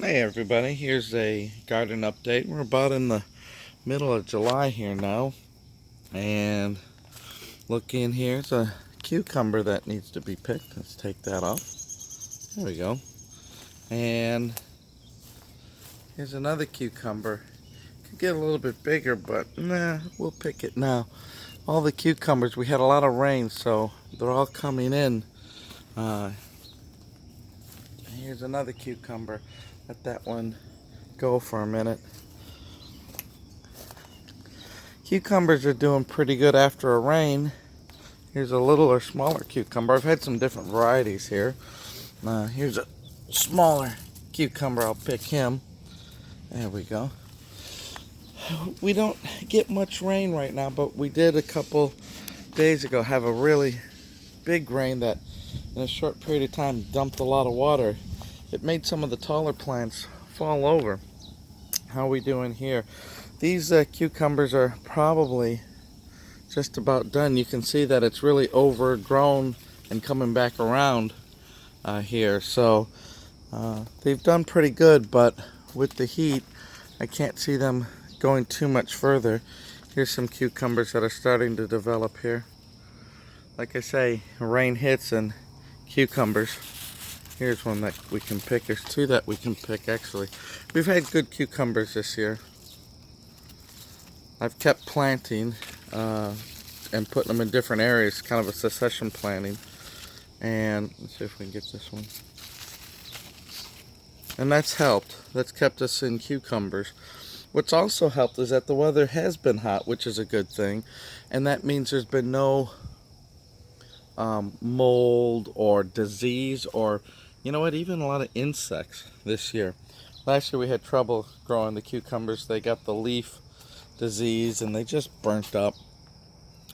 Hey everybody, here's a garden update. We're about in the middle of July here now, and look in here's a cucumber that needs to be picked. Let's take that off. There we go. And here's another cucumber. Could get a little bit bigger, but nah, we'll pick it now. All the cucumbers, we had a lot of rain, so they're all coming in. Uh, Here's another cucumber. Let that one go for a minute. Cucumbers are doing pretty good after a rain. Here's a little or smaller cucumber. I've had some different varieties here. Here's a smaller cucumber. I'll pick him. There we go. We don't get much rain right now, but we did a couple days ago have a really big rain that in a short period of time dumped a lot of water. It made some of the taller plants fall over. How are we doing here? These cucumbers are probably just about done. You can see that it's really overgrown and coming back around here. So they've done pretty good, but with the heat, I can't see them going too much further. Here's some cucumbers that are starting to develop here. Like I say, rain hits and cucumbers. Here's one that we can pick. There's two that we can pick actually. We've had good cucumbers this year. I've kept planting and putting them in different areas, kind of a succession planting. And let's see if we can get this one. And that's helped. That's kept us in cucumbers. What's also helped is that the weather has been hot, which is a good thing. And that means there's been no mold or disease or, you know what, even a lot of insects this year. Last year we had trouble growing the cucumbers. They got the leaf disease and they just burnt up.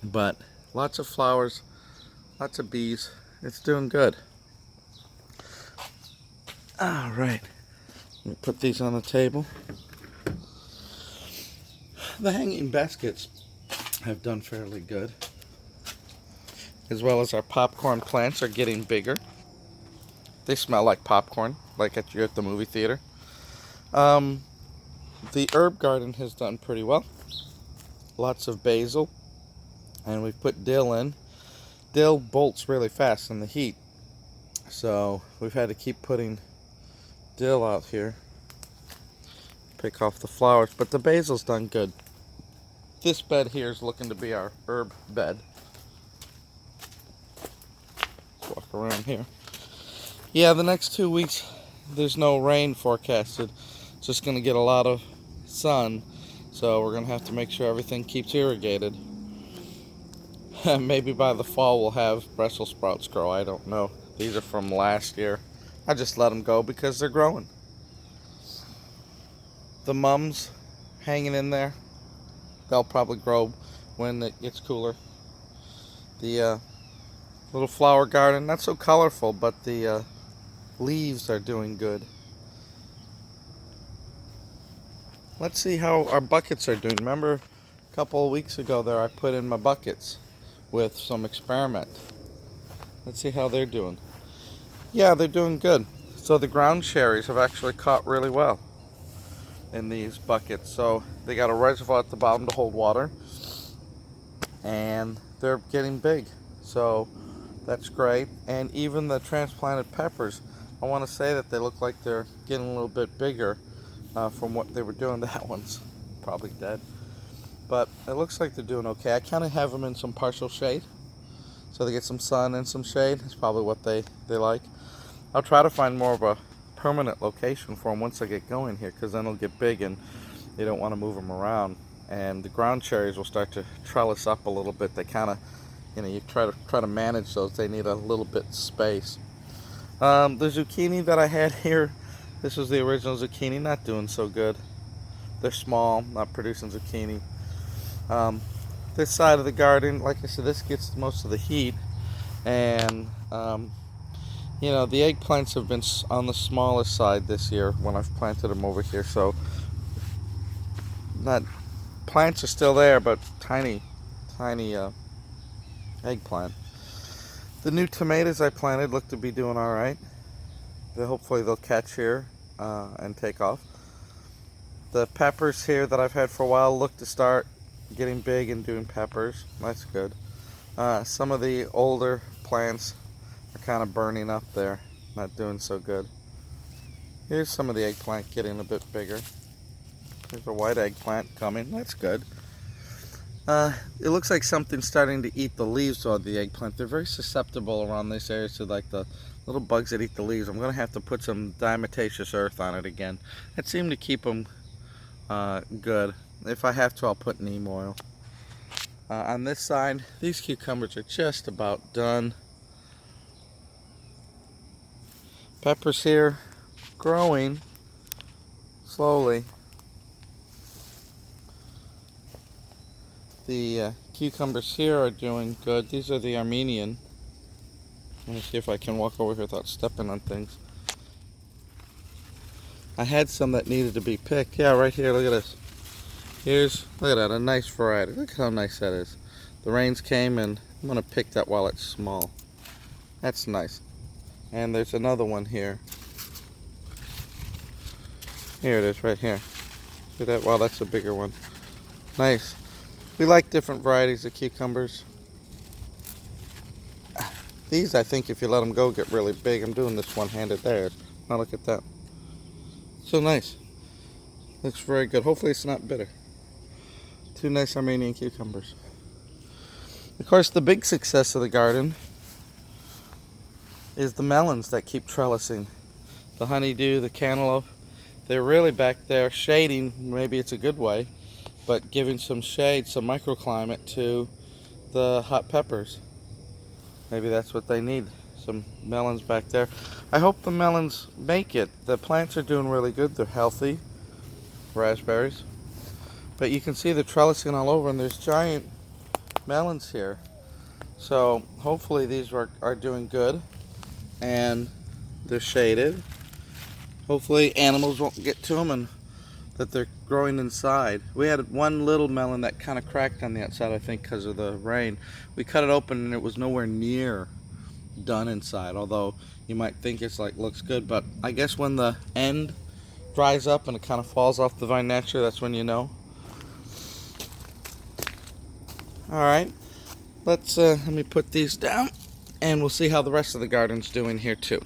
But lots of flowers, lots of bees. It's doing good. All right, let me put these on the table. The hanging baskets have done fairly good, as well as our popcorn plants are getting bigger. They smell like popcorn, like you're at the movie theater. The herb garden has done pretty well. Lots of basil, and we've put dill in. Dill bolts really fast in the heat, so we've had to keep putting dill out here. Pick off the flowers, but the basil's done good. This bed here is looking to be our herb bed. Let's walk around here. Yeah, the next 2 weeks there's no rain forecasted. It's just going to get a lot of sun, so we're going to have to make sure everything keeps irrigated. Maybe by the fall we'll have Brussels sprouts grow. I don't know. These are from last year. I just let them go because they're growing. The mums hanging in there. They'll probably grow when it gets cooler. The little flower garden, not so colorful, but the leaves are doing good. Let's see how our buckets are doing. Remember a couple of weeks ago there I put in my buckets with some experiment. Let's see how they're doing. Yeah, they're doing good. So the ground cherries have actually caught really well in these buckets. So they got a reservoir at the bottom to hold water, and they're getting big. So that's great. And even the transplanted peppers, I want to say that they look like they're getting a little bit bigger from what they were doing. That one's probably dead, but it looks like they're doing okay. I kind of have them in some partial shade, so they get some sun and some shade. That's probably what they like. I'll try to find more of a permanent location for them once they get going here, because then they'll get big and you don't want to move them around. And the ground cherries will start to trellis up a little bit. They kind of, you try to manage those. They need a little bit of space. The zucchini that I had here, this was the original zucchini, not doing so good. They're small, not producing zucchini. This side of the garden, like I said, this gets most of the heat, and the eggplants have been on the smallest side this year when I've planted them over here. So plants are still there, but tiny eggplant. The new tomatoes I planted look to be doing all right. Hopefully they'll catch here. and take off. The peppers here that I've had for a while look to start getting big and doing peppers. That's good. Some of the older plants are kind of burning up there, not doing so good. Here's some of the eggplant getting a bit bigger. There's a white eggplant coming. That's good. It looks like something's starting to eat the leaves of the eggplant. They're very susceptible around this area to like the little bugs that eat the leaves. I'm going to have to put some diatomaceous earth on it again. That seemed to keep them good. If I have to, I'll put neem oil. On this side, these cucumbers are just about done. Peppers here, growing slowly. The cucumbers here are doing good. These are the Armenian. Let me see if I can walk over here without stepping on things. I had some that needed to be picked. Yeah, right here, look at this. Look at that, a nice variety. Look how nice that is. The rains came and I'm going to pick that while it's small. That's nice. And there's another one here. Here it is, right here. See that? Wow, that's a bigger one. Nice. We like different varieties of cucumbers. These, I think, if you let them go, get really big. I'm doing this one-handed there. Now look at that. So nice. Looks very good. Hopefully it's not bitter. Two nice Armenian cucumbers. Of course, the big success of the garden is the melons that keep trellising. The honeydew, the cantaloupe, they're really back there shading. Maybe it's a good way, but giving some shade, some microclimate to the hot peppers. Maybe that's what they need, some melons back there. I hope the melons make it. The plants are doing really good. They're healthy, raspberries. But you can see the trellising all over, and there's giant melons here. So hopefully these are doing good, and they're shaded. Hopefully animals won't get to them and that they're growing inside. We had one little melon that kind of cracked on the outside, I think, because of the rain. We cut it open and it was nowhere near done inside, although you might think it's like looks good, but I guess when the end dries up and it kind of falls off the vine naturally, that's when you know. Alright, let me put these down and we'll see how the rest of the garden's doing here too.